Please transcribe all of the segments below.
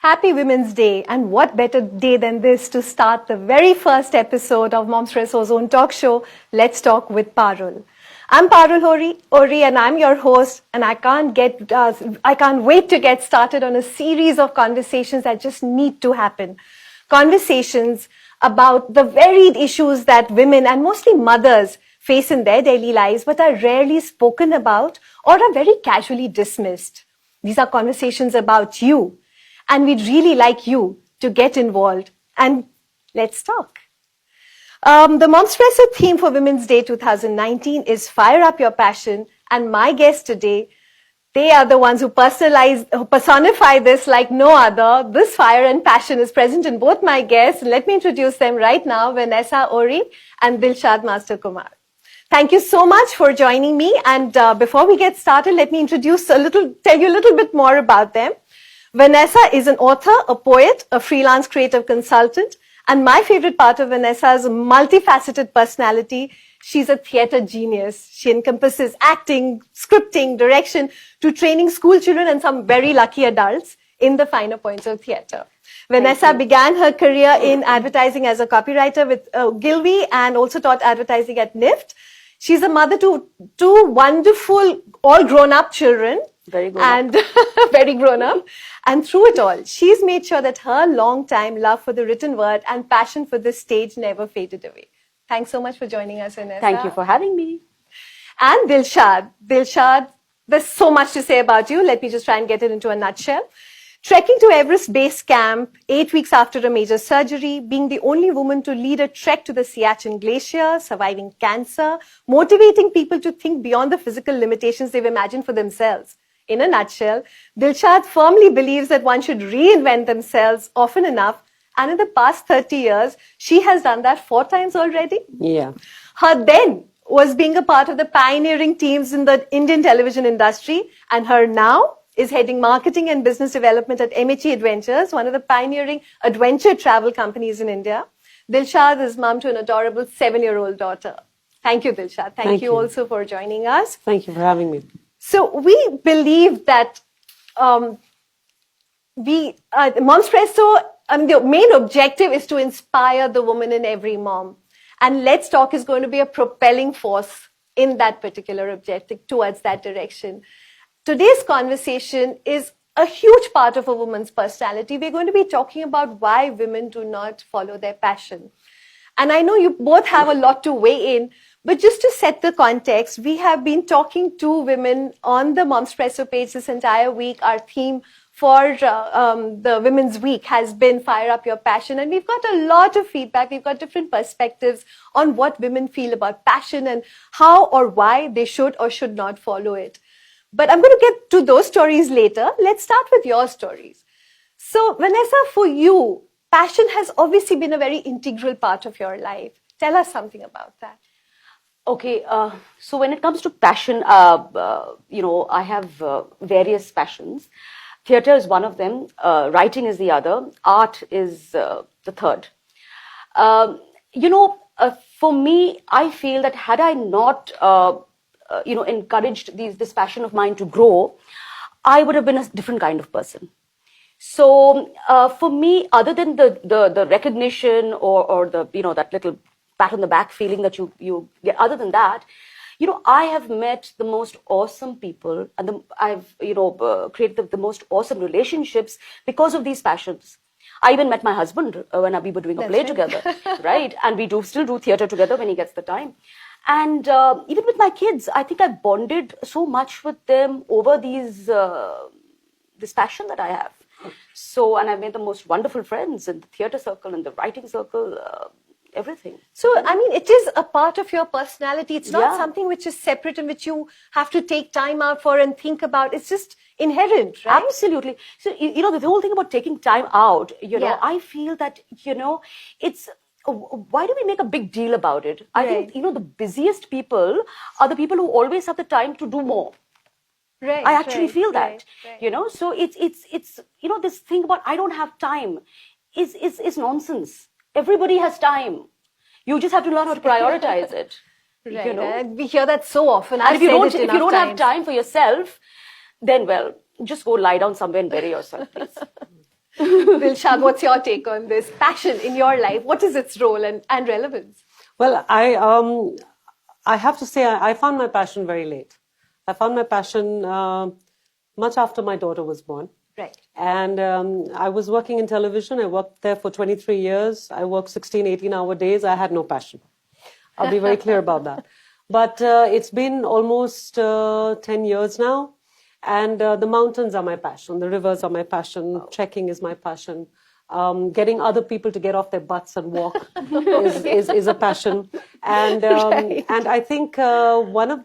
Happy Women's Day, and what better day than this to start the very first episode of Momspresso's own talk show, Let's Talk with Parul. I'm Parul Ohri, and I'm your host, and I can't wait to get started on a series of conversations that just need to happen. Conversations about the varied issues that women, and mostly mothers, face in their daily lives, but are rarely spoken about or are very casually dismissed. These are conversations about you. And we'd really like you to get involved, and let's talk. The Momspresso theme for Women's Day 2019 is Fire Up Your Passion, and my guests today, they are the ones who personify this like no other. This fire and passion is present in both my guests. Let me introduce them right now, Vanessa Ohri and Dilshad Master Kumar. Thank you so much for joining me, and before we get started, let me tell you a little bit more about them. Vanessa is an author, a poet, a freelance creative consultant, and my favorite part of Vanessa's multifaceted personality, she's a theatre genius. She encompasses acting, scripting, direction, to training school children and some very lucky adults in the finer points of theatre. Vanessa began her career in advertising as a copywriter with Ogilvy and also taught advertising at NIFT. She's a mother to two wonderful, all grown-up children. Very grown up. Very grown up. And through it all, she's made sure that her long-time love for the written word and passion for the stage never faded away. Thanks so much for joining us, Vanessa. Thank you for having me. And Dilshad. Dilshad, there's so much to say about you. Let me just try and get it into a nutshell. Trekking to Everest Base Camp 8 weeks after a major surgery, being the only woman to lead a trek to the Siachen Glacier, surviving cancer, motivating people to think beyond the physical limitations they've imagined for themselves. In a nutshell, Dilshad firmly believes that one should reinvent themselves often enough, and in the past 30 years, she has done that 4 times already. Yeah. Her then was being a part of the pioneering teams in the Indian television industry, and her now is heading marketing and business development at MHE Adventures, one of the pioneering adventure travel companies in India. Dilshad is mom to an adorable 7-year-old daughter. Thank you, Dilshad. Thank you also for joining us. Thank you for having me. So we believe that Momspresso, the main objective is to inspire the woman in every mom. And Let's Talk is going to be a propelling force in that particular objective, towards that direction. Today's conversation is a huge part of a woman's personality. We're going to be talking about why women do not follow their passion. And I know you both have a lot to weigh in, but just to set the context, we have been talking to women on the Momspresso page this entire week. Our theme for the Women's Week has been Fire Up Your Passion. And we've got a lot of feedback. We've got different perspectives on what women feel about passion and how or why they should or should not follow it. But I'm going to get to those stories later. Let's start with your stories. So, Vanessa, for you, passion has obviously been a very integral part of your life. Tell us something about that. Okay, so when it comes to passion, I have various passions. Theatre is one of them, writing is the other, art is the third. For me, I feel that had I not, encouraged this passion of mine to grow, I would have been a different kind of person. So for me, other than the recognition or the, that little pat on the back feeling that you get, other than that, I have met the most awesome people, and I've created the most awesome relationships because of these passions. I even met my husband when we were doing a play together, right? And we still do theatre together when he gets the time. And even with my kids, I think I bonded so much with them over this passion that I have. So, and I've made the most wonderful friends in the theatre circle and the writing circle, everything. So, it is a part of your personality. It's not something which is separate and which you have to take time out for and think about. It's just inherent, right? Absolutely. So, the whole thing about taking time out, I feel that, it's, why do we make a big deal about it? I think, the busiest people are the people who always have the time to do more. Right, I actually feel that, right. So it's this thing about I don't have time is nonsense. Everybody has time. You just have to learn how to prioritize it. Right. We hear that so often. And if you don't have time for yourself, then just go lie down somewhere and bury yourself, please. Dilshad, what's your take on this? Passion in your life, what is its role and relevance? Well, I have to say I found my passion very late. I found my passion much after my daughter was born. Right. And I was working in television. I worked there for 23 years. I worked 16, 18-hour days. I had no passion. I'll be very clear about that. But it's been almost 10 years now. And the mountains are my passion. The rivers are my passion. Trekking is my passion. Getting other people to get off their butts and walk is a passion. And and I think one of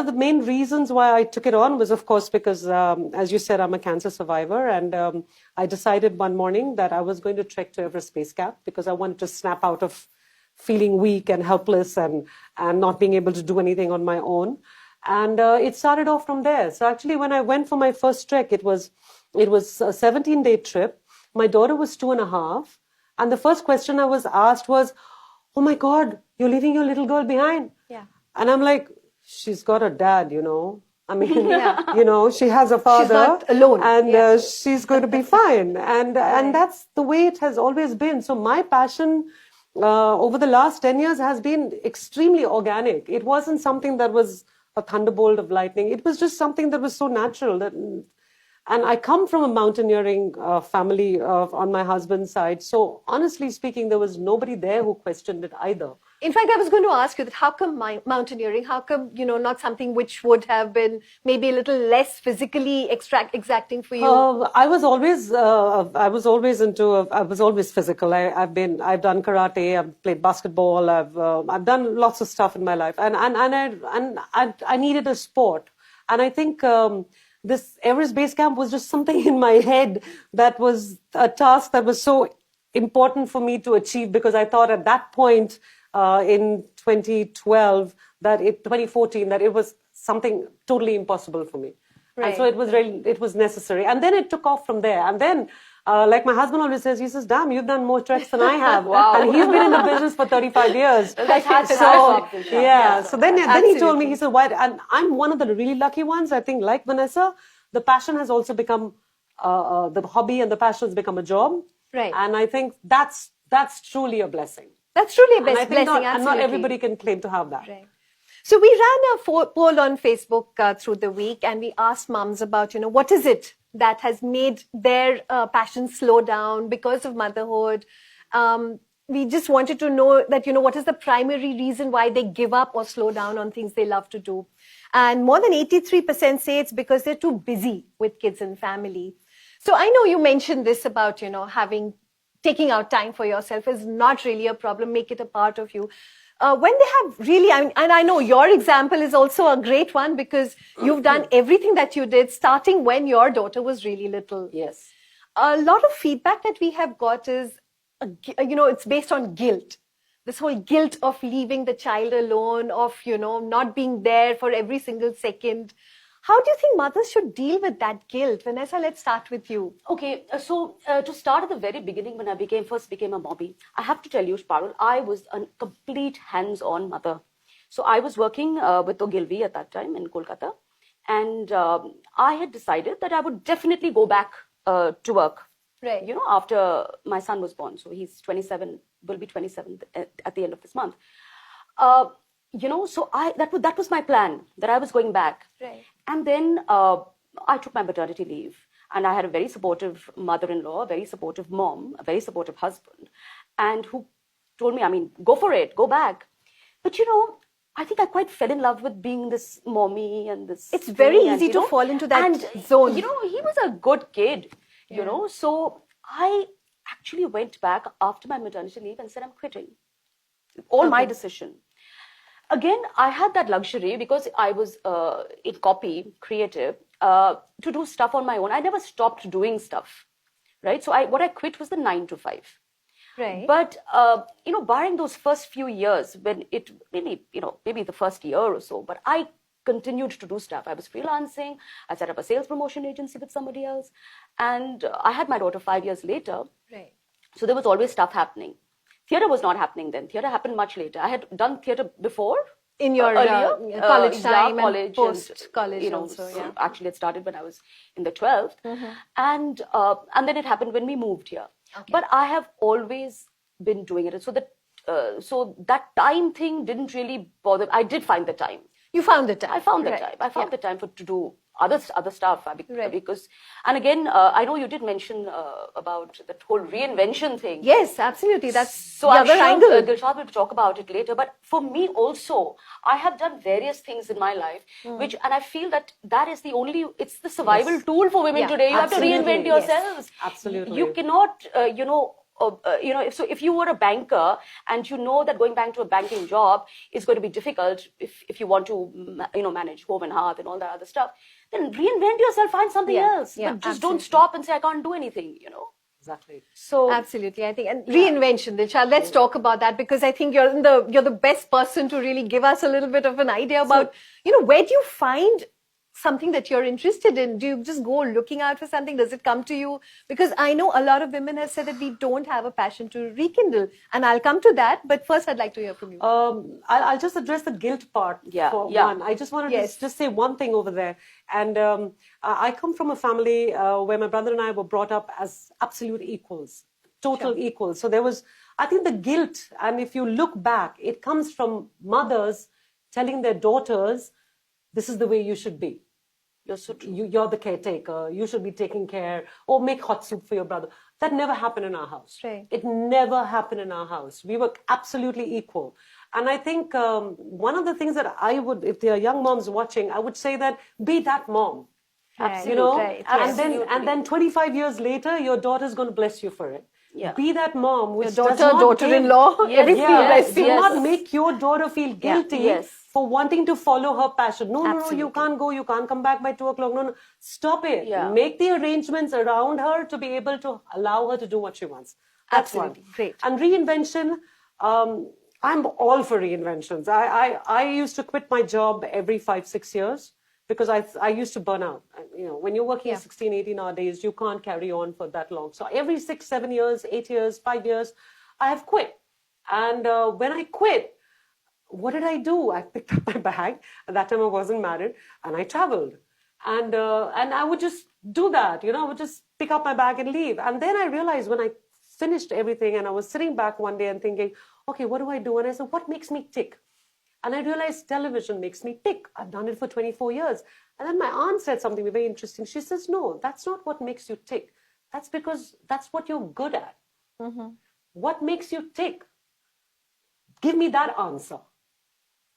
the main reasons why I took it on was, of course, because, as you said, I'm a cancer survivor. And I decided one morning that I was going to trek to Everest Base Camp because I wanted to snap out of feeling weak and helpless and not being able to do anything on my own. And it started off from there. So actually, when I went for my first trek, it was a 17-day trip. My daughter was 2.5. And the first question I was asked was, "Oh my God, you're leaving your little girl behind." Yeah. And I'm like, she's got a dad, I mean, she has a father. She's not alone. And she's going to be fine. And that's the way it has always been. So my passion over the last 10 years has been extremely organic. It wasn't something that was a thunderbolt of lightning. It was just something that was so natural. And I come from a mountaineering family on my husband's side. So honestly speaking, there was nobody there who questioned it either. In fact, I was going to ask you that how come mountaineering, how come, not something which would have been maybe a little less physically exacting for you? I was always physical. I've done karate, I've played basketball, I've done lots of stuff in my life. And I needed a sport. And I think, this Everest Base Camp was just something in my head that was a task that was so important for me to achieve because I thought at that point in 2014, that it was something totally impossible for me. Right. And so it was necessary. And then it took off from there. And then, like my husband always says, he says, "Damn, you've done more treks than I have." Wow. And he's been in the business for 35 years. That's hard to So then he told me, he said, "Why?" And I'm one of the really lucky ones. I think, like Vanessa, the passion has also become, the hobby and the passion has become a job. Right. And I think that's truly a blessing. That's truly a And I think blessing, and not everybody can claim to have that. Right. So we ran a poll on Facebook through the week, and we asked mums about, what is it that has made their passion slow down because of motherhood. We just wanted to know that, what is the primary reason why they give up or slow down on things they love to do. And more than 83% say it's because they're too busy with kids and family. So I know you mentioned this about, taking out time for yourself is not really a problem. Make it a part of you. When they have really, and I know your example is also a great one because you've done everything that you did starting when your daughter was really little. Yes. A lot of feedback that we have got is, it's based on guilt. This whole guilt of leaving the child alone, of, not being there for every single second. How do you think mothers should deal with that guilt? Vanessa, let's start with you. Okay, so to start at the very beginning, when I first became a mommy, I have to tell you, Parul, I was a complete hands-on mother. So I was working with Ogilvy at that time in Kolkata. And I had decided that I would definitely go back to work. Right. After my son was born. So he's 27, will be 27 at the end of this month. So that was my plan, that I was going back. Right. And then I took my maternity leave, and I had a very supportive mother-in-law, a very supportive mom, a very supportive husband, and who told me, go for it, go back. But I think I quite fell in love with being this mommy and this. It's very easy to fall into that zone. He was a good kid, So I actually went back after my maternity leave and said, I'm quitting. All my decision. Again, I had that luxury because I was in copy, creative, to do stuff on my own. I never stopped doing stuff, right? So what I quit was the 9 to 5. Right. But, barring those first few years when maybe the first year or so, but I continued to do stuff. I was freelancing. I set up a sales promotion agency with somebody else. And I had my daughter 5 years later. Right. So there was always stuff happening. Theatre was not happening then. Theatre happened much later. I had done theatre before, in your earlier college time college and post-college you know, also, yeah. Actually, it started when I was in the 12th. And then it happened when we moved here. Okay. But I have always been doing it. So that time thing didn't really bother. I did find the time. You found the time. I found the Right. time. I found Yeah. the time to do other stuff Right. because, and again, I know you did mention about that whole reinvention thing. Yes, absolutely. That's So the I'm other sure angle. Dilshad will talk about it later. But for me also, I have done various things in my life, and I feel that is it's the survival tool for women Yeah, today. You have to absolutely. reinvent Yes. yourselves. Absolutely. You cannot, if you were a banker and you know that going back to a banking job is going to be difficult if you want to, manage home and hearth and all that other stuff, then reinvent yourself, find something else. Yeah, But just absolutely. don't stop and say, I can't do anything, Exactly. So Absolutely, I think, and reinvention, Dilshad, let's talk about that, because I think you're the best person to really give us a little bit of an idea about, where do you find something that you're interested in? Do you just go looking out for something? Does it come to you? Because I know a lot of women have said that we don't have a passion to rekindle, and I'll come to that. But first, I'd like to hear from you. I'll just address the guilt part for one. I just wanted to just say one thing over there. And I come from a family where my brother and I were brought up as absolute equals, total equals. So there was, I think, the guilt. And if you look back, it comes from mothers telling their daughters, this is the way you should be. You're so true. You're the caretaker. You should be taking care, or make hot soup for your brother. That never happened in our house. Right. It never happened in our house. We were absolutely equal. And I think one of the things that I would, if there are young moms watching, I would say that be that mom. Absolutely. Right. And then 25 years later, your daughter's going to bless you for it. Yeah. Be that mom which Your does not daughter-in-law, do not make your daughter feel guilty for wanting to follow her passion. No, you can't go, you can't come back by 2 o'clock. No, stop it. Yeah. Make the arrangements around her to be able to allow her to do what she wants. That's Absolutely. one. Great. And reinvention, I'm all for reinventions. I used to quit my job every 5-6 years because I used to burn out. When you're working 16, 18 hour days, you can't carry on for that long. So every 6-7 years, 8 years, 5 years, I have quit. And when I quit, what did I do? I picked up my bag. At that time, I wasn't married, and I traveled. And I would just do that. I would just pick up my bag and leave. And then I realized when I finished everything, and I was sitting back one day and thinking, okay, what do I do? And I said, what makes me tick? And I realized television makes me tick. I've done it for 24 years. And then my aunt said something very interesting. She says, no, that's not what makes you tick. That's because that's what you're good at. What makes you tick? Give me that answer.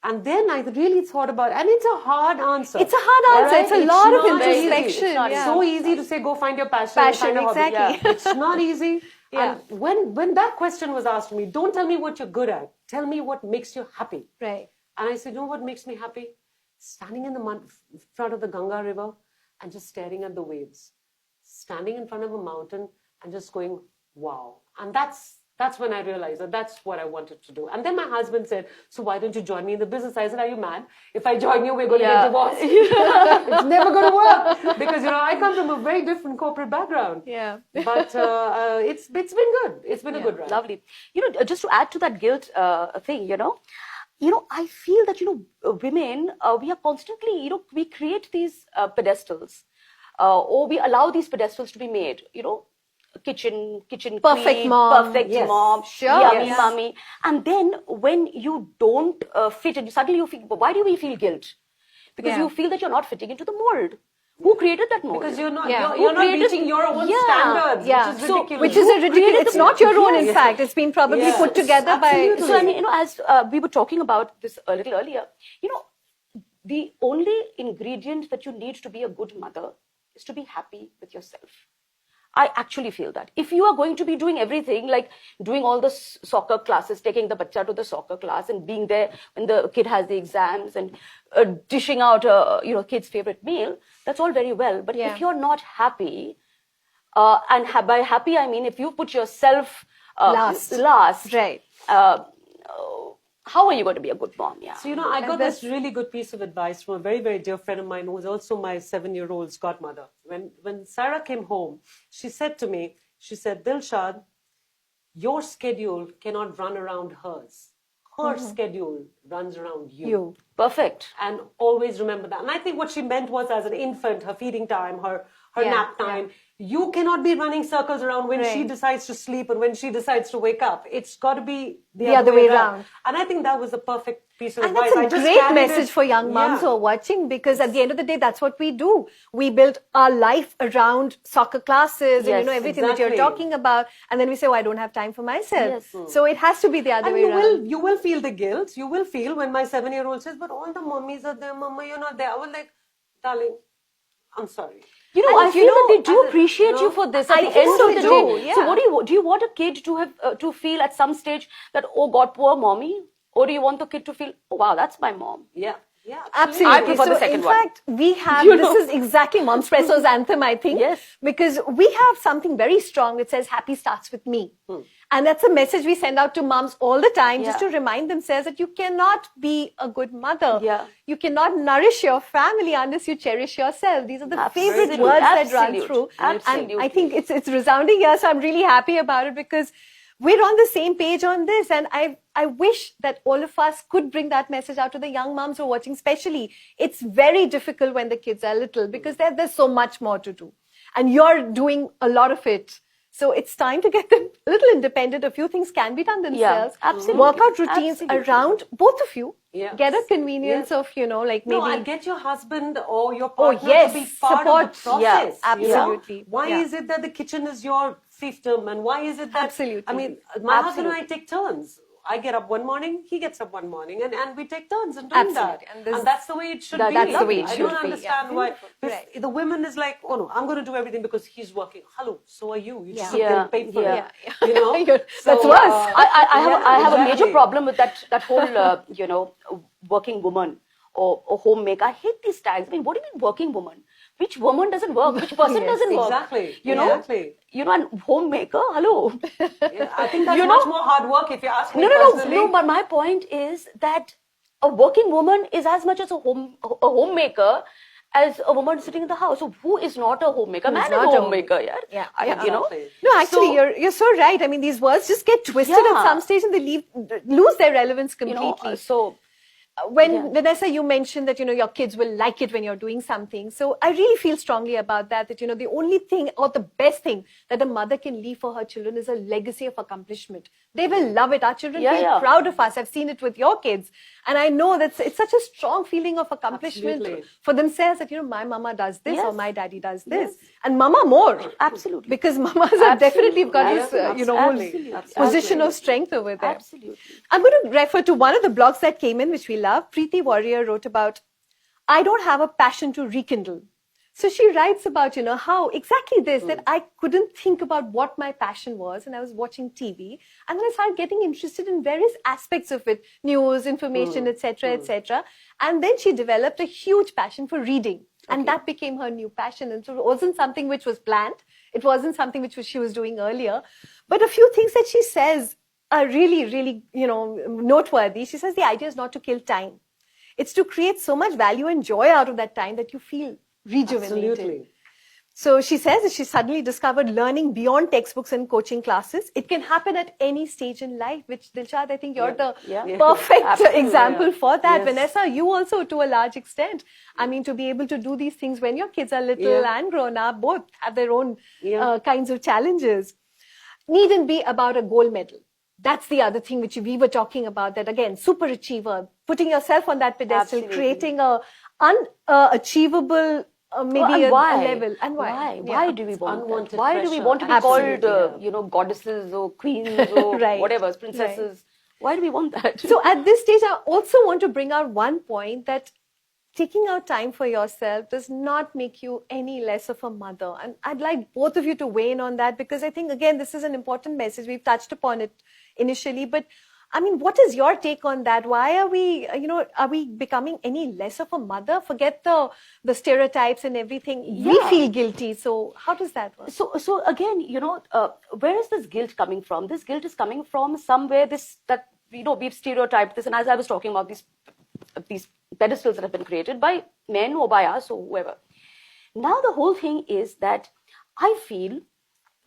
And then I really thought about it. And it's a hard answer. It's a hard answer. Right? It's a lot of not easy. introspection. It's not so easy to say, go find your passion. Find a hobby. Exactly. It's not easy. And when that question was asked to me, don't tell me what you're good at. Tell me what makes you happy. Right. And I said, you know what makes me happy? Standing in the front of the Ganga River and just staring at the waves. Standing in front of a mountain and just going, wow. And that's when I realized that that's what I wanted to do. And then my husband said, so why don't you join me in the business? I said, are you mad? If I join you, we're going to get divorced. It's never going to work. Because, I come from a very different corporate background. Yeah. But it's been good. It's been a good ride. Lovely. Just to add to that guilt thing, I feel that, women, we are constantly, we create these pedestals or we allow these pedestals to be made, kitchen Perfect queen, mom. perfect Yes. mom, Sure. yummy Yes. mummy. And then when you don't fit in, suddenly you feel, why do we feel guilt? Because you feel that you're not fitting into the mold. Who created that mold? Because you're not, Yeah. you're not reaching your own standards, Yeah. which is ridiculous. Which is a ridiculous. It's not your own, in fact. It's been probably Yes. put together by. So, I mean, as we were talking about this a little earlier, the only ingredient that you need to be a good mother is to be happy with yourself. I actually feel that. If you are going to be doing everything, like doing all the soccer classes, taking the bachcha to the soccer class and being there when the kid has the exams and dishing out, kid's favorite meal, that's all very well. But if you're not happy, and by happy, I mean, if you put yourself last, Right. how are you going to be a good mom? Yeah. So, I got this really good piece of advice from a very, very dear friend of mine who was also my 7-year-old's godmother. When Sarah came home, she said to me, she said, Dilshad, your schedule cannot run around hers. her schedule runs around you. Perfect. And always remember that. And I think what she meant was, as an infant, her feeding time, her nap time, you cannot be running circles around when she decides to sleep and when she decides to wake up. It's got to be the other way around. And I think that was the perfect piece of advice. And that's a great message for young moms who are watching, because at the end of the day, that's what we do. We build our life around soccer classes and everything that you're talking about. And then we say, oh, I don't have time for myself. So it has to be the other way around. You will feel the guilt. You will feel when my 7-year-old says, but all the mummies are there, mama, you're not there. I was like, darling, I'm sorry. I feel that they do appreciate you for this at the end of the day. So what do you want a kid to have to feel at some stage that, oh God, poor mommy? Or do you want the kid to feel, oh wow, that's my mom? Yeah, absolutely. I prefer the second one. In fact, we have, this is exactly Momspresso's anthem, I think. Yes. Because we have something very strong that says, happy starts with me. And that's a message we send out to moms all the time, just to remind themselves that you cannot be a good mother. You cannot nourish your family unless you cherish yourself. These are the favorite words that run through. And I think it's resounding here, so I'm really happy about it, because we're on the same page on this. And I wish that all of us could bring that message out to the young moms who are watching, especially. It's very difficult when the kids are little, because there's so much more to do. And you're doing a lot of it. So it's time to get them a little independent. A few things can be done themselves. Absolutely. Work out routines around both of you. Get a convenience of, like maybe... No, and get your husband or your partner to be part of the process. Yeah, absolutely. Why is it that the kitchen is your fiefdom? And why is it that... Absolutely. I mean, my husband and I take turns. I get up one morning, he gets up one morning, and we take turns in doing that. And that's the way it should be. That's the way it should be. I don't understand why. The woman is like, oh no, I'm going to do everything because he's working. Hello, so are you. You just sit there and pay for it. You know? That's worse. I have a major problem with that whole, working woman or homemaker. I hate these tags. I mean, what do you mean working woman? Which woman doesn't work? Which person doesn't work? Exactly. And homemaker, hello. I think that's much more hard work if you ask me personally. No, but my point is that a working woman is as much as a homemaker as a woman sitting in the house. So who is not a homemaker? Man is a homemaker, No, actually, you're so right. I mean, these words just get twisted at some stage and they lose their relevance completely. When Vanessa, you mentioned that, your kids will like it when you're doing something. So I really feel strongly about that, the only thing or the best thing that a mother can leave for her children is a legacy of accomplishment. They will love it. Our children feel proud of us. I've seen it with your kids. And I know that it's such a strong feeling of accomplishment for themselves that, my mama does this or my daddy does this. And mama more. Absolutely. Because mamas have definitely got this, whole position of strength over there. Absolutely. I'm going to refer to one of the blogs that came in, which we love. Preeti Warrior wrote about, I don't have a passion to rekindle. So she writes about, how exactly this, that I couldn't think about what my passion was, and I was watching TV, and then I started getting interested in various aspects of it, news, information, etc., etc. And then she developed a huge passion for reading, and that became her new passion. And so it wasn't something which was planned. It wasn't something which she was doing earlier. But a few things that she says are really, really, noteworthy. She says the idea is not to kill time. It's to create so much value and joy out of that time that you feel rejuvenated. Absolutely. So she says that she suddenly discovered learning beyond textbooks and coaching classes. It can happen at any stage in life, which Dilshad, I think you're the perfect example for that. Vanessa, you also to a large extent. I mean, to be able to do these things when your kids are little and grown up, both have their own kinds of challenges. Needn't be about a gold medal. That's the other thing which we were talking about, that again, super achiever, putting yourself on that pedestal, creating a unachievable maybe a level. And why? Why do we want that? Why do we want to be called, goddesses or queens or whatever, princesses? Why do we want that? So at this stage, I also want to bring out one point, that taking out time for yourself does not make you any less of a mother. And I'd like both of you to weigh in on that, because I think, again, this is an important message. We've touched upon it initially, but I mean, what is your take on that? Why are we, are we becoming any less of a mother? Forget the stereotypes and everything. We feel guilty. So how does that work? So again, where is this guilt coming from? This guilt is coming from somewhere we've stereotyped this. And as I was talking about these pedestals that have been created by men or by us or whoever. Now the whole thing is that I feel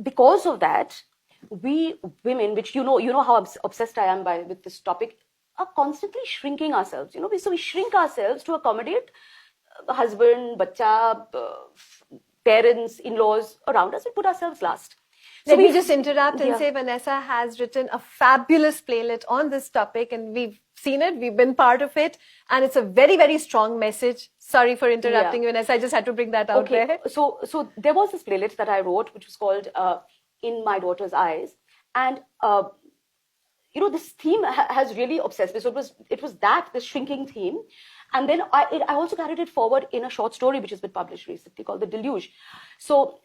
because of that, we women, which you know how obsessed I am with this topic, are constantly shrinking ourselves. So we shrink ourselves to accommodate husband, bacha, parents, in-laws around us. We put ourselves last. Let me just interrupt and say Vanessa has written a fabulous playlist on this topic, and we've seen it, we've been part of it, and it's a very, very strong message. Sorry for interrupting you, Vanessa, I just had to bring that out there. So there was this playlist that I wrote, which was called In My Daughter's Eyes, and this theme has really obsessed me. So it was this shrinking theme. And then I also carried it forward in a short story, which has been published recently called The Deluge. So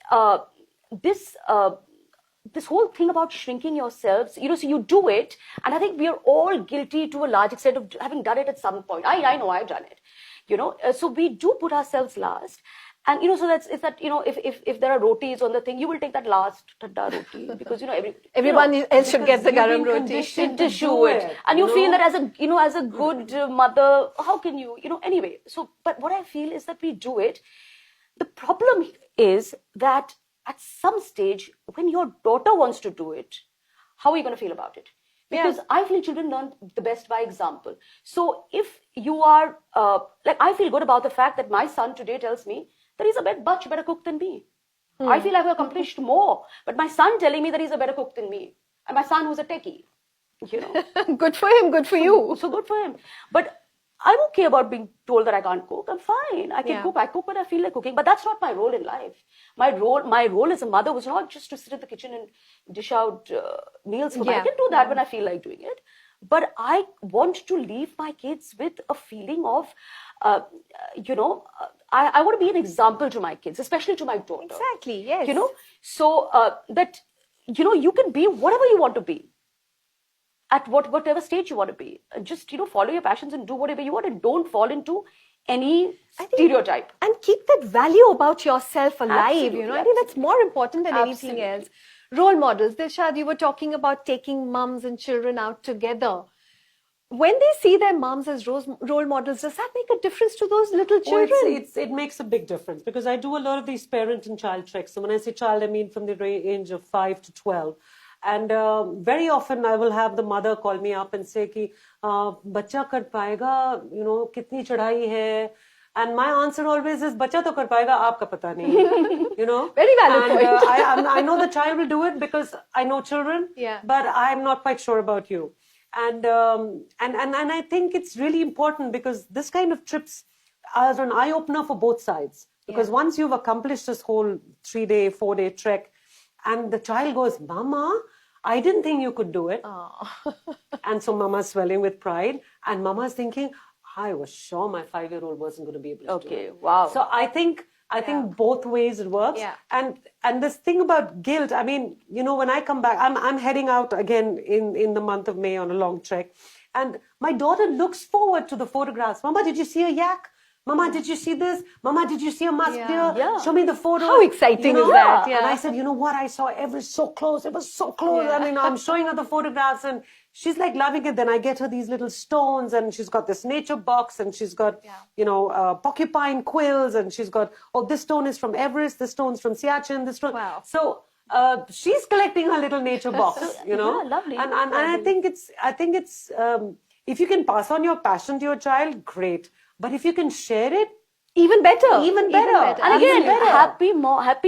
this whole thing about shrinking yourselves, so you do it. And I think we are all guilty to a large extent of having done it at some point. I know I've done it, so we do put ourselves last. And, so if there are rotis on the thing, you will take that last thanda roti because, everyone else should get the garam roti. To do it. And you feel that as a good mother, how can you, anyway. So, but what I feel is that we do it. The problem is that at some stage, when your daughter wants to do it, how are you going to feel about it? Because I feel children learn the best by example. So if you are, I feel good about the fact that my son today tells me that he's a much better cook than me. I feel I've accomplished more. But my son telling me that he's a better cook than me. And my son who's a techie, Good for him, good for you. So good for him. But I'm okay about being told that I can't cook. I'm fine. I can cook. I cook when I feel like cooking. But that's not my role in life. My role as a mother was not just to sit in the kitchen and dish out meals for me. I can do that when I feel like doing it. But I want to leave my kids with a feeling of, I want to be an example to my kids, especially to my daughter. Exactly, yes. So that, you can be whatever you want to be. At whatever stage you want to be. Just, follow your passions and do whatever you want and don't fall into any stereotype. And keep that value about yourself alive, Absolutely, I think that's more important than anything else. Role models. Dilshad, you were talking about taking mums and children out together. When they see their moms as role models, does that make a difference to those little children? It makes a big difference because I do a lot of these parent and child treks. So when I say child, I mean from the range of 5 to 12. And very often I will have the mother call me up and say ki, bacha kar payega, kitni chadhai hai. And my answer always is, bacha to kar payega, aapka pata nahi. Very valid point. I know the child will do it because I know children, but I'm not quite sure about you. And I think it's really important because this kind of trips are an eye-opener for both sides. Because once you've accomplished this whole 3-day, 4-day trek, and the child goes, Mama, I didn't think you could do it. And so Mama's swelling with pride. And Mama's thinking, I was sure my 5-year-old wasn't going to be able to do it. Okay, wow. So I think both ways it works. Yeah. And this thing about guilt, I mean, when I come back, I'm heading out again in the month of May on a long trek. And my daughter looks forward to the photographs. Mama, did you see a yak? Mama, did you see this? Mama, did you see a musk deer? Yeah. Show me the photo. How exciting is that? Yeah. And I said, you know what? I saw it was so close. It was so close. Yeah. I mean, I'm showing her the photographs and she's like loving it. Then I get her these little stones and she's got this nature box and she's got, porcupine quills and she's got, this stone is from Everest, this stone's from Siachen, this stone. Wow. So she's collecting her little nature box, Yeah, lovely. And I think it's, if you can pass on your passion to your child, great. But if you can share it, even better. And again, happy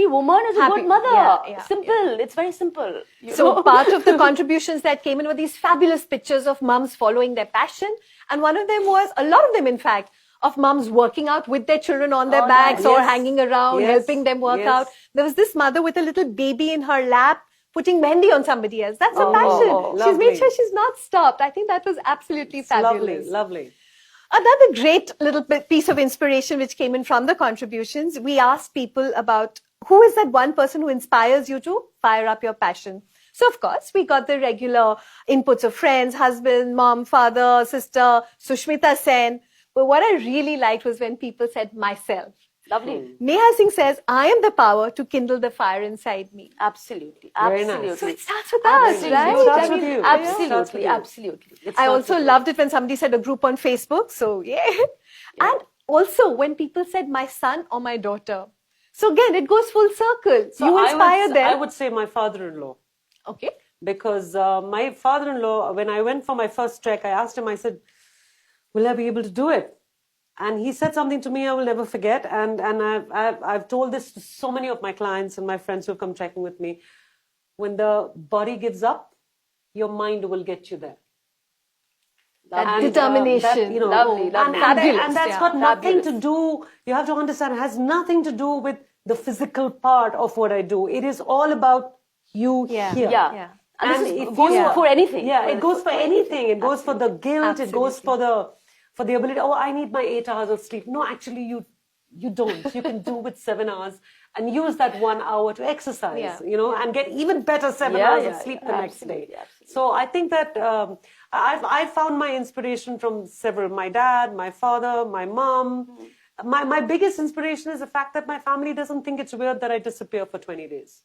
woman is a good mother. Simple. It's very simple. So part of the contributions that came in were these fabulous pictures of mums following their passion. And one of them was, a lot of them in fact, of mums working out with their children on their backs or hanging around, helping them work out. There was this mother with a little baby in her lap, putting mehndi on somebody else. That's her passion. She's made sure she's not stopped. I think that was absolutely fabulous. Lovely. Another great little piece of inspiration which came in from the contributions, we asked people about who is that one person who inspires you to fire up your passion. So, of course, we got the regular inputs of friends, husband, mom, father, sister, Sushmita Sen. But what I really liked was when people said myself. Lovely. Neha Singh says, I am the power to kindle the fire inside me. Absolutely. Very Absolutely. nice. So it starts with us, right? It starts with you. Absolutely. I also loved it when somebody said a group on Facebook. So, And also when people said my son or my daughter. So again, it goes full circle. So you inspire them. I would say my father-in-law. Okay. because my father-in-law, when I went for my first trek, I asked him, I said, will I be able to do it? And he said something to me I will never forget. And I've told this to so many of my clients and my friends who have come trekking with me. When the body gives up, your mind will get you there. That determination. Lovely. And that's got nothing to do, you have to understand, it has nothing to do with the physical part of what I do. It is all about you here. Yeah. And this goes for anything. Yeah, it goes for anything. It goes for the guilt. It goes for the ability, I need my 8 hours of sleep. No, actually, you don't. You can do with 7 hours and use that 1 hour to exercise, and get even better 7 hours of sleep the next day. So I think that I've found my inspiration from several, my dad, my father, my mom. My biggest inspiration is the fact that my family doesn't think it's weird that I disappear for 20 days.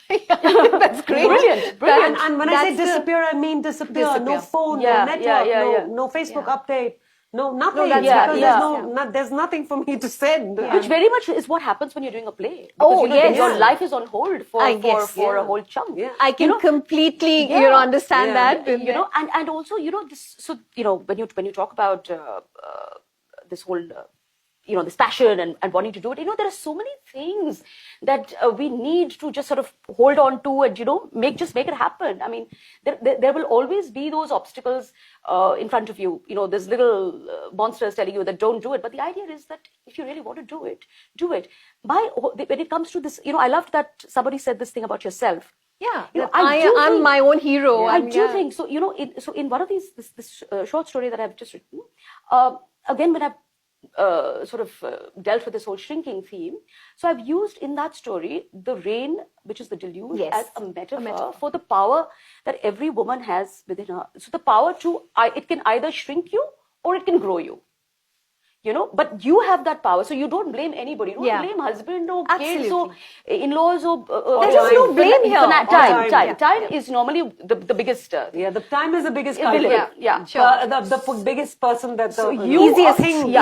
That's great. Brilliant. And when I say disappear, I mean disappear. No phone, no network, no Facebook update. No, nothing. There's nothing for me to send. Which very much is what happens when you're doing a play. Because, your life is on hold for a whole chunk. Yeah. I can completely, understand that. And also, this. So, when you talk about this whole. This passion and wanting to do it, there are so many things that we need to just sort of hold on to and, make it happen. I mean, there will always be those obstacles in front of you. There's little monsters telling you that don't do it. But the idea is that if you really want to do it, do it. When it comes to this, I loved that somebody said this thing about yourself. Yeah, I'm my own hero. I do think so. In one of these, this short story that I've just written, again, when I've dealt with this whole shrinking theme. So I've used in that story the rain, which is the deluge, as a metaphor for the power that every woman has within her. So the power it can either shrink you or it can grow you. But you have that power, so you don't blame anybody. You don't blame husband or kids or in-laws or... There's no blame here. Time is normally the biggest... the time is the biggest culprit. Sure. The biggest person that the easiest thing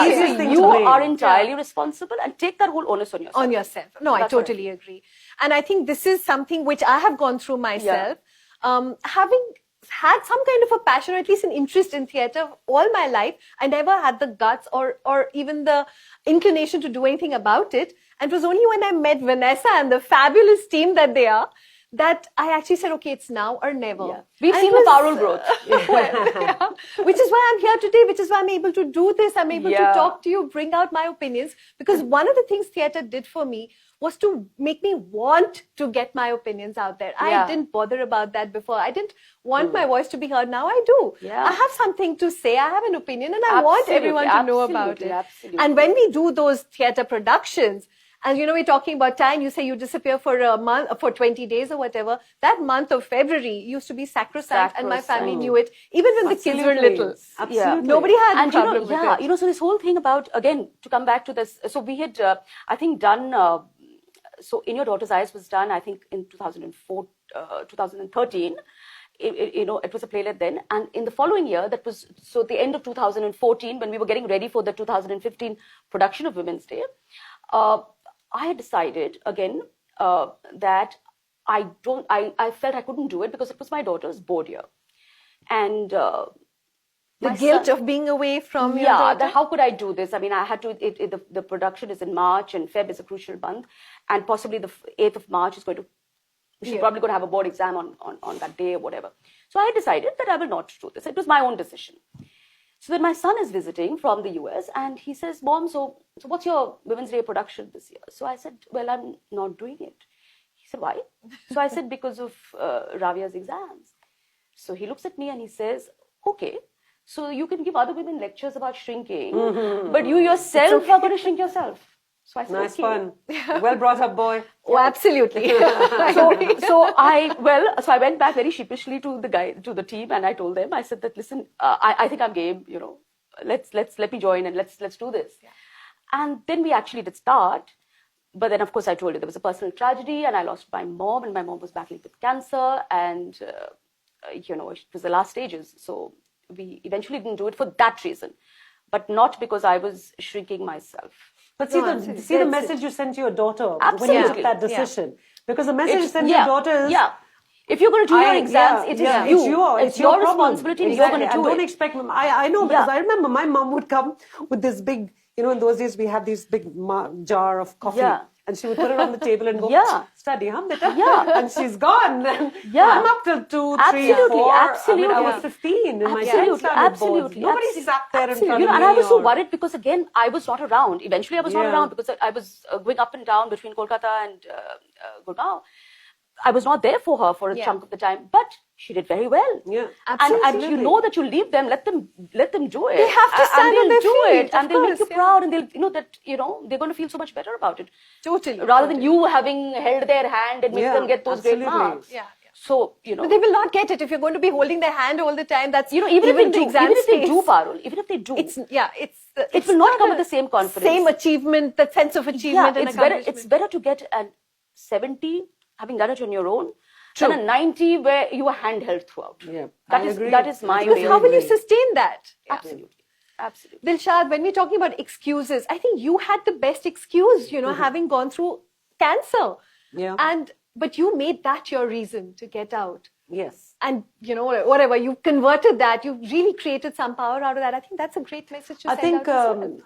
you are entirely responsible and take that whole onus on yourself. No, I totally agree. And I think this is something which I have gone through myself. Having had some kind of a passion or at least an interest in theatre all my life, I never had the guts or even the inclination to do anything about it. And it was only when I met Vanessa and the fabulous team that they are, that I actually said, okay, it's now or never. We've seen the Parul growth. Which is why I'm here today, which is why I'm able to do this. I'm able to talk to you, bring out my opinions. Because one of the things theatre did for me was to make me want to get my opinions out there. I didn't bother about that before. I didn't want my voice to be heard. Now I do. I have something to say. I have an opinion and I want everyone to know about it. And when we do those theatre productions, and we're talking about time, you say you disappear for a month, for 20 days or whatever. That month of February used to be sacrosanct and my family knew it, even when the kids were little. Absolutely. Nobody had a problem with it. So this whole thing about, again, to come back to this, so we had, I think, done, so In Your Daughter's Eyes was done, I think, in 2013. It was a playlet then. And in the following year, that was, so the end of 2014, when we were getting ready for the 2015 production of Women's Day, I had decided again that I felt I couldn't do it because it was my daughter's board year, and the guilt of being away from your daughter. How could I do this? I mean, I had to. The production is in March, and Feb is a crucial month, and possibly the 8th of March is going to. She's probably going to have a board exam on that day or whatever. So I decided that I will not do this. It was my own decision. So then my son is visiting from the US and he says, Mom, so what's your Women's Day production this year? So I said, well, I'm not doing it. He said, why? So I said, because of Ravia's exams. So he looks at me and he says, okay, so you can give other women lectures about shrinking, but you yourself are going to shrink yourself. So I said, nice fun. Well brought up boy. Oh, absolutely. So I went back very sheepishly to the team, and I told them, I said that, listen, I think I'm game, let me join and let's do this. Yeah. And then we actually did start. But then, of course, I told you there was a personal tragedy and I lost my mom, and my mom was battling with cancer, and, it was the last stages. So we eventually didn't do it for that reason, but not because I was shrinking myself. But see the message you sent to your daughter when you took that decision. Yeah. Because the message you sent to your daughter is If you're going to do your exams, it is you. It's your problem. responsibility, and you're going to do and don't it. expect. I know because I remember my mom would come with this big. In those days we had this big jar of coffee. Yeah. And she would put it on the table and go, study, huh, beta? Yeah. And she's gone. I'm up till 2, 3, 4. Absolutely. I was 15 in my 10th standard boards. Nobody sat there in front of me. And I was so worried because, again, I was not around. Eventually, I was not around because I was going up and down between Kolkata and Gurgaon. I was not there for her for a chunk of the time, but she did very well. Yeah, and you know that you leave them, let them do it. They have to stand on their feet, and they'll make you proud, and they'll they're going to feel so much better about it. Totally. Rather than you having held their hand and make them get those great marks. Yeah. So but they will not get it if you're going to be holding their hand all the time. That's even if they do, Parul, even if they do, it will not come with the same confidence, same achievement, the sense of achievement. Yeah, it's better to get a 70. Having done it on your own, than a 90 where you are handheld throughout. Yeah, that is my way. How will you sustain that? Absolutely. Dilshad, when we're talking about excuses, I think you had the best excuse, having gone through cancer. Yeah. But you made that your reason to get out. Yes. And, whatever, you converted that, you really created some power out of that. I think that's a great message to send out.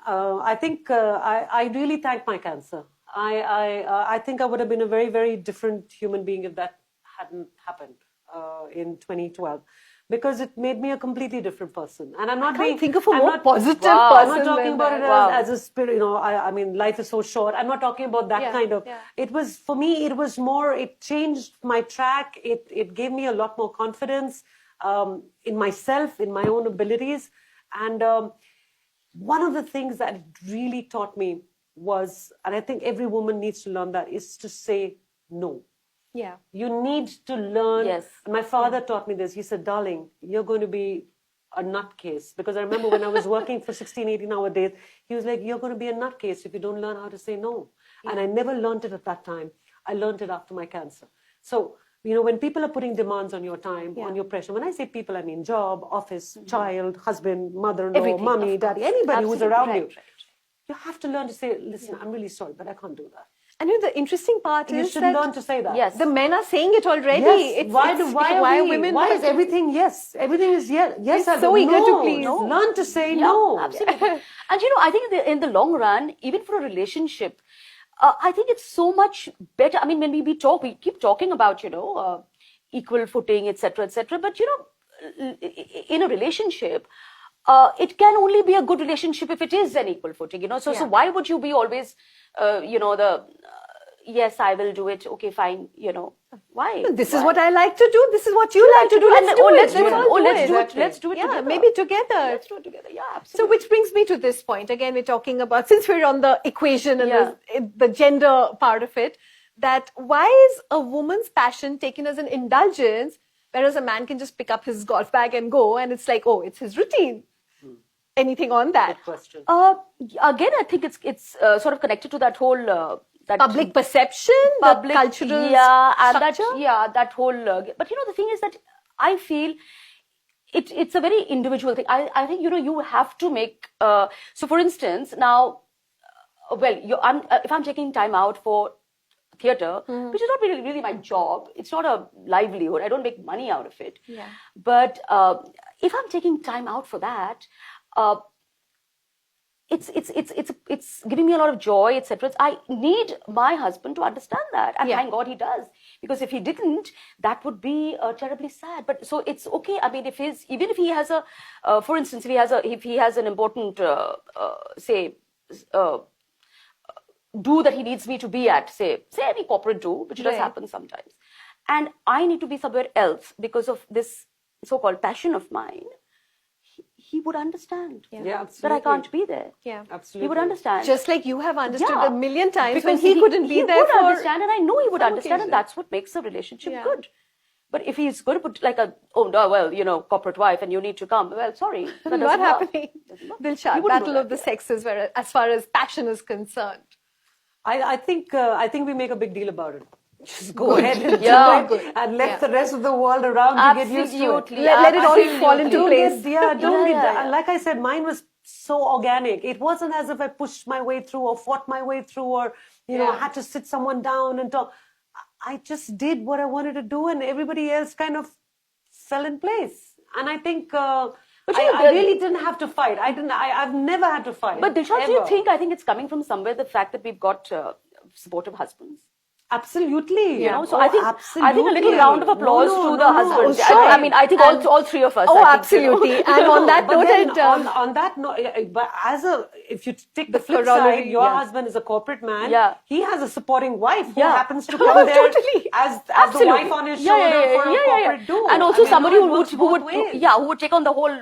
I really thank my cancer. I think I would have been a very, very different human being if that hadn't happened in 2012, because it made me a completely different person. And I'm not think of a more positive person. I'm not talking about it as a spirit. I mean, life is so short. I'm not talking about that kind of. Yeah. It was, for me, it was more. It changed my track. It gave me a lot more confidence in myself, in my own abilities, and one of the things that it really taught me was, and I think every woman needs to learn that, is to say no. Yeah. You need to learn. Yes. My father taught me this. He said, darling, you're going to be a nutcase. Because I remember when I was working for 16, 18-hour days, he was like, you're going to be a nutcase if you don't learn how to say no. Yeah. And I never learned it at that time. I learned it after my cancer. So, when people are putting demands on your time, on your pressure, when I say people, I mean job, office, child, husband, mother-in-law, mommy, daddy, anybody who's around you. You have to learn to say, listen, I'm really sorry, but I can't do that. And the interesting part is you should learn to say that. Yes. The men are saying it already. Yes. Why are women? Why is everything yes? Everything is yes. Yes. It's so eager to please. No. Learn to say no. Absolutely. And I think in the long run, even for a relationship, I think it's so much better. I mean, when we keep talking about equal footing, etc., etc. But in a relationship, it can only be a good relationship if it is an equal footing, So why would you be always, yes, I will do it. Okay, fine. Why? This is what I like to do. This is what you like to do. Let's do it. Let's do it together. Maybe together. Let's do it together. Yeah, absolutely. So which brings me to this point. Again, we're talking about, since we're on the equation and the gender part of it, that why is a woman's passion taken as an indulgence, whereas a man can just pick up his golf bag and go, and it's like, it's his routine. Anything on that? Good question. Again, I think it's sort of connected to that whole that public perception, the cultural structure. That whole. But the thing is that I feel it's a very individual thing. I think you have to make. So, for instance, now, if I'm taking time out for theatre, which is not really my job. It's not a livelihood. I don't make money out of it. Yeah. But if I'm taking time out for that. It's giving me a lot of joy, etc. I need my husband to understand that, and thank God he does. Because if he didn't, that would be terribly sad. But so it's okay. I mean, even if he has for instance, if he has an important do that he needs me to be at, say any corporate do, which does happen sometimes, and I need to be somewhere else because of this so-called passion of mine. He would understand that I can't be there. Yeah, absolutely. He would understand. Just like you have understood a million times because when he couldn't be there. He would understand, and I know he would understand, and that's what makes a relationship good. But if he's going to put like corporate wife, and you need to come, well, sorry, that not happening. Dilshad, battle of the sexes, as far as passion is concerned. I think we make a big deal about it. Just go ahead and do it, and let the rest of the world around you get used to it. Let it all fall into place. Like I said, mine was so organic. It wasn't as if I pushed my way through or fought my way through or had to sit someone down and talk. I just did what I wanted to do, and everybody else kind of fell in place. And I think I really didn't have to fight. I've never had to fight. But Disha, do you ever. think, I think it's coming from somewhere, the fact that we've got supportive husbands? Absolutely. You know, so I think a little absolutely. round of applause to the husbands. sure. I mean, I think all three of us. Oh, I think, you know. absolutely. And on that But note, then and, on that note, but if you take the The flip corollary, side, your yeah. husband is a corporate man. Yeah. He has a supporting wife who Yeah. happens to come there Totally. as the Absolutely. wife on his shoulder for a corporate do. And also I mean, somebody it who works would both ways. who would take on the whole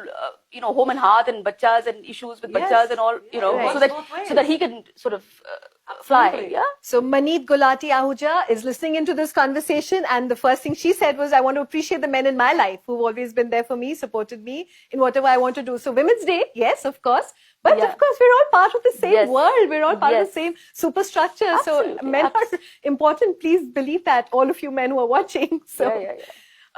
home and hearth and bachas and issues with Yes. bachas and all, Right. so Both so that he can sort of fly. Absolutely. Yeah. So Maneet Gulati Ahuja is listening into this conversation, and the first thing she said was, I want to appreciate the men in my life who've always been there for me, supported me in whatever I want to do. So Women's Day, yes, of course. But Yeah. of course, we're all part of the same Yes. world. We're all part of Yes. the same superstructure. Absolutely. So men are important. Please believe that, all of you men who are watching. So. Yeah.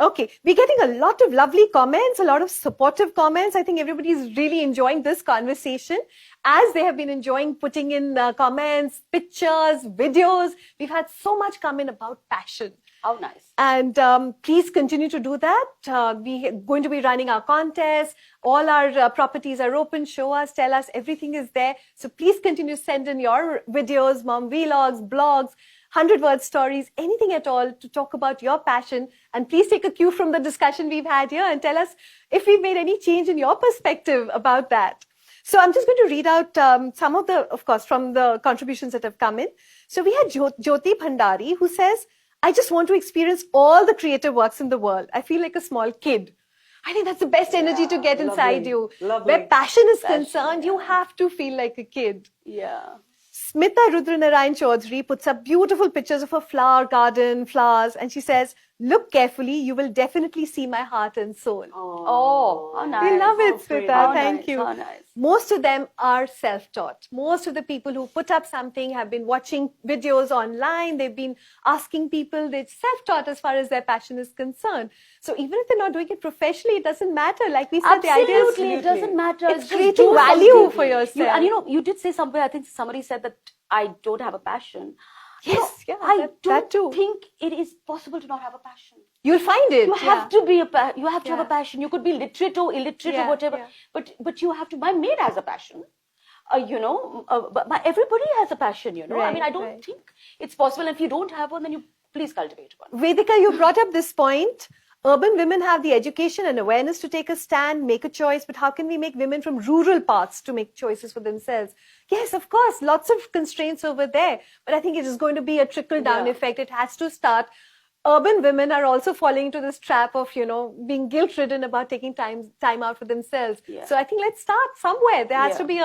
Okay, we're getting a lot of lovely comments, a lot of supportive comments. I think everybody's really enjoying this conversation, as they have been enjoying putting in comments, pictures, videos. We've had so much come in about passion. How nice. And please continue to do that. We're going to be running our contest. All our properties are open. Show us, tell us, everything is there. So please continue to send in your videos, mom vlogs, blogs, 100-word stories, anything at all to talk about your passion. And please take a cue from the discussion we've had here and tell us if we've made any change in your perspective about that. So I'm just going to read out some of the, of course, from the contributions that have come in. So we had Jyoti Bhandari, who says, I just want to experience all the creative works in the world. I feel like a small kid. I think that's the best energy to get inside you. Lovely. Where passion is concerned, you have to feel like a kid. Yeah. Smita Rudranarayan Chaudhary puts up beautiful pictures of a flower garden, flowers, and she says, look carefully, you will definitely see my heart and soul. Oh, how nice. We love it, So pretty. Smita. How Thank nice, you. how nice. Most of them are self-taught. Most of the people who put up something have been watching videos online. They've been asking people. They're self-taught as far as their passion is concerned. So even if they're not doing it professionally, it doesn't matter. Like we said, the idea is Absolutely, it doesn't matter. It's just creating do value something. for yourself. And you did say somewhere, I think somebody said that I don't have a passion. Yes, yeah, I that don't too. think it is possible to not have a passion. You'll find it. You have to be you have to have Yeah. a passion. You could be literate or illiterate Yeah, or whatever, yeah. but you have to. My maid has a passion. But everybody has a passion. I Right, mean, I don't right. think it's possible. And if you don't have one, then you please cultivate one. Vedika, you brought up this point. Urban women have the education and awareness to take a stand, make a choice, but how can we make women from rural parts to make choices for themselves? Yes, of course, lots of constraints over there, but I think it is going to be a trickle-down Yeah. effect. It has to start. Urban women are also falling into this trap of, being guilt-ridden about taking time out for themselves. Yeah. So I think let's start somewhere. There has Yeah. to be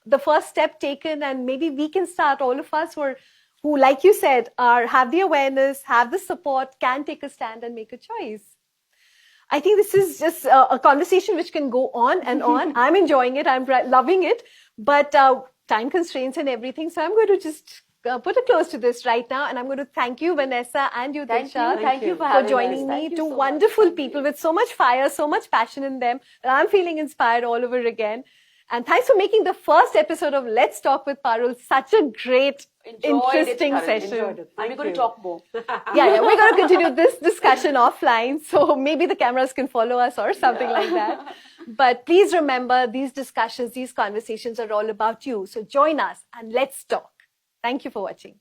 the first step taken, and maybe we can start, all of us who, like you said, have the awareness, have the support, can take a stand and make a choice. I think this is just a conversation which can go on and on. I'm enjoying it. I'm loving it. But time constraints and everything. So I'm going to just put a close to this right now. And I'm going to thank you, Vanessa, and you, Thank Disha, you. Thank you for for having joining us. me. Thank you Two so much. wonderful Thank people you. with so much fire, so much passion in them. And I'm feeling inspired all over again. And thanks for making the first episode of Let's Talk with Parul such a great, interesting Karen. session. Enjoyed it. And we're Thank going you. to talk more. Yeah, we're going to continue this discussion offline. So maybe the cameras can follow us or something like that. But please remember, these discussions, these conversations are all about you. So join us and let's talk. Thank you for watching.